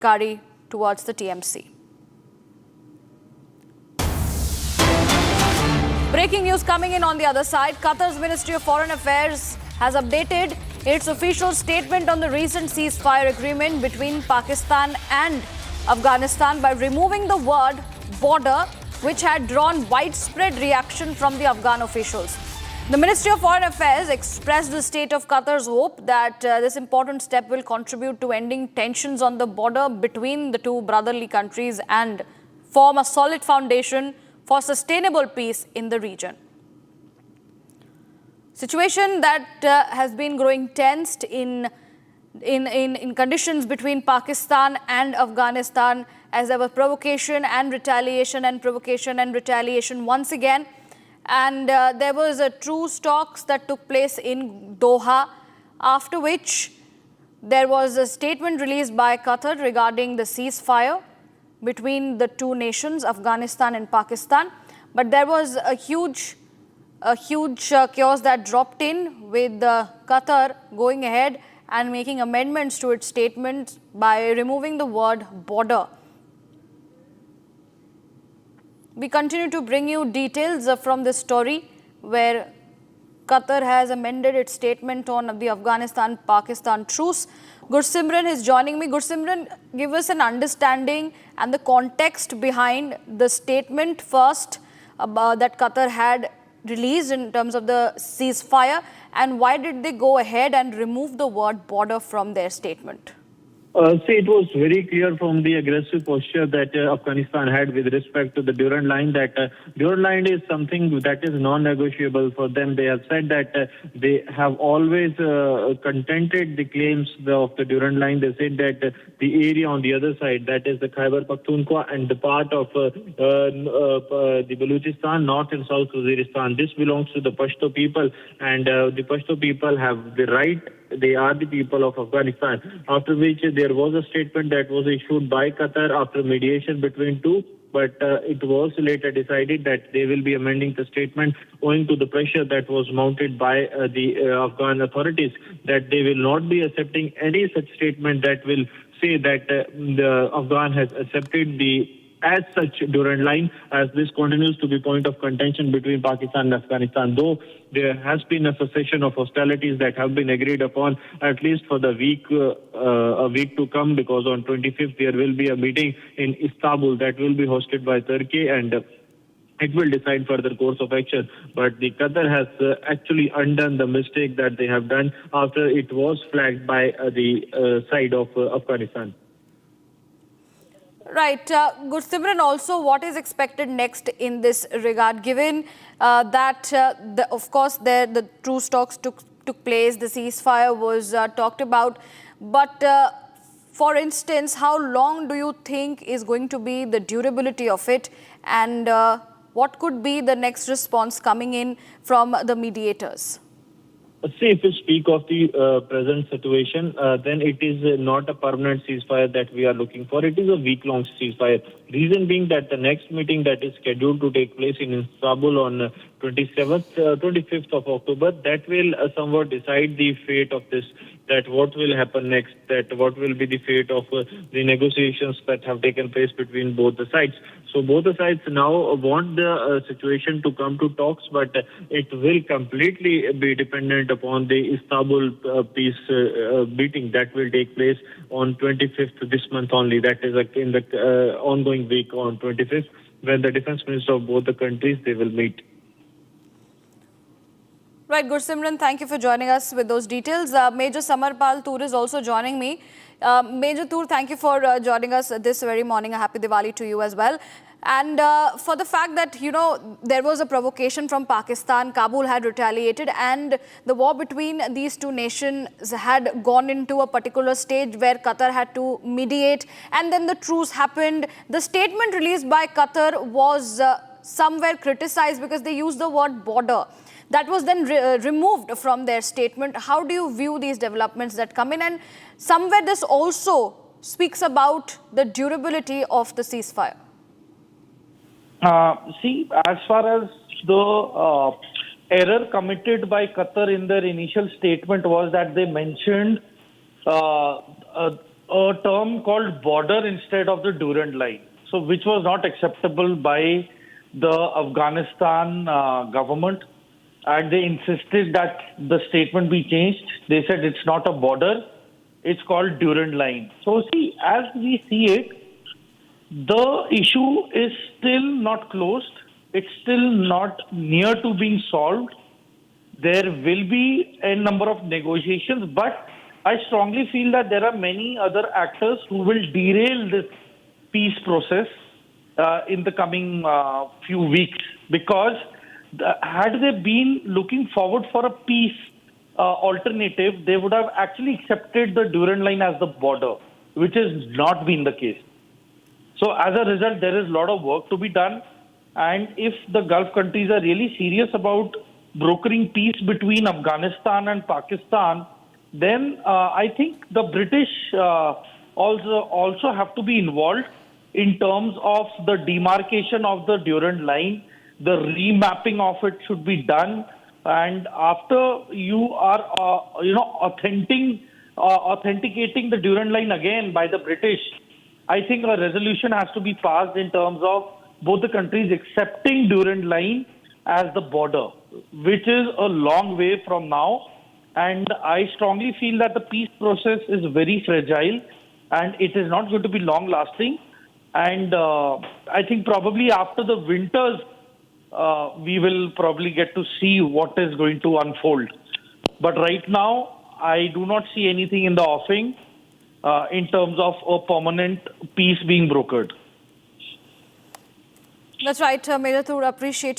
Kari towards the TMC. Breaking news coming in on the other side. Qatar's Ministry of Foreign Affairs has updated its official statement on the recent ceasefire agreement between Pakistan and Afghanistan by removing the word border, which had drawn widespread reaction from the Afghan officials. The Ministry of Foreign Affairs expressed the state of Qatar's hope that this important step will contribute to ending tensions on the border between the two brotherly countries and form a solid foundation for sustainable peace in the region. Situation that has been growing tensed in conditions between Pakistan and Afghanistan, as there was provocation and retaliation once again. And there was a truce talks that took place in Doha, after which there was a statement released by Qatar regarding the ceasefire between the two nations, Afghanistan and Pakistan. But there was a huge chaos that dropped in with Qatar going ahead and making amendments to its statement by removing the word border. We continue to bring you details from this story where Qatar has amended its statement on the Afghanistan-Pakistan truce. Gursimran is joining me. Gursimran, give us an understanding and the context behind the statement first that Qatar had released in terms of the ceasefire, and why did they go ahead and remove the word border from their statement? It was very clear from the aggressive posture that Afghanistan had with respect to the Durand Line that Durand Line is something that is non-negotiable for them. They have said that they have always contented the claims of the Durand Line. They said that the area on the other side, that is the Khyber Pakhtunkhwa and the part of the Baluchistan, North and South Waziristan, this belongs to the Pashto people, and the Pashto people have the right. They are the people of Afghanistan. After which there was a statement that was issued by Qatar after mediation between two, but it was later decided that they will be amending the statement owing to the pressure that was mounted by the Afghan authorities, that they will not be accepting any such statement that will say that the Afghan has accepted the as such Durand Line, as this continues to be point of contention between Pakistan and Afghanistan, though there has been a cessation of hostilities that have been agreed upon at least for the week to come, because on 25th there will be a meeting in Istanbul that will be hosted by Turkey, and it will decide further course of action. But the Qatar has actually undone the mistake that they have done after it was flagged by the side of Afghanistan. Right. Gursimran, also, what is expected next in this regard, given that, of course, the truce talks took place, the ceasefire was talked about, but for instance, how long do you think is going to be the durability of it, and what could be the next response coming in from the mediators? See, if we speak of the present situation, then it is not a permanent ceasefire that we are looking for. It is a week-long ceasefire. Reason being that the next meeting that is scheduled to take place in Istanbul on 25th of October, that will somewhat decide the fate of this, that what will happen next, that what will be the fate of the negotiations that have taken place between both the sides. So both the sides now want the situation to come to talks, but it will completely be dependent upon the Istanbul peace meeting that will take place on 25th this month only. That is in the ongoing week on 25th, when the defense minister of both the countries, they will meet. Right, Gursimran, thank you for joining us with those details. Major Samarpal Toor is also joining me. Major Toor, thank you for joining us this very morning. A happy Diwali to you as well. And for the fact that, you know, there was a provocation from Pakistan, Kabul had retaliated, and the war between these two nations had gone into a particular stage where Qatar had to mediate, and then the truce happened. The statement released by Qatar was somewhere criticized because they used the word border. That was then removed from their statement. How do you view these developments that come in? And somewhere this also speaks about the durability of the ceasefire. See, as far as the error committed by Qatar in their initial statement was that they mentioned a term called border instead of the Durand Line, so which was not acceptable by the Afghanistan government, and they insisted that the statement be changed. They said it's not a border, it's called Durand Line. So see, as we see it, the issue is still not closed. It's still not near to being solved. There will be a number of negotiations, but I strongly feel that there are many other actors who will derail this peace process in the coming few weeks, because had they been looking forward for a peace alternative, they would have actually accepted the Durand Line as the border, which has not been the case. So as a result, there is a lot of work to be done. And if the Gulf countries are really serious about brokering peace between Afghanistan and Pakistan, then I think the British also have to be involved in terms of the demarcation of the Durand Line. The remapping of it should be done. And after you are, authenticating the Durand Line again by the British, I think a resolution has to be passed in terms of both the countries accepting Durand Line as the border, which is a long way from now. And I strongly feel that the peace process is very fragile and it is not going to be long lasting. And I think probably after the winters, we will probably get to see what is going to unfold. But right now, I do not see anything in the offing in terms of a permanent peace being brokered. That's right, Major Tur, appreciate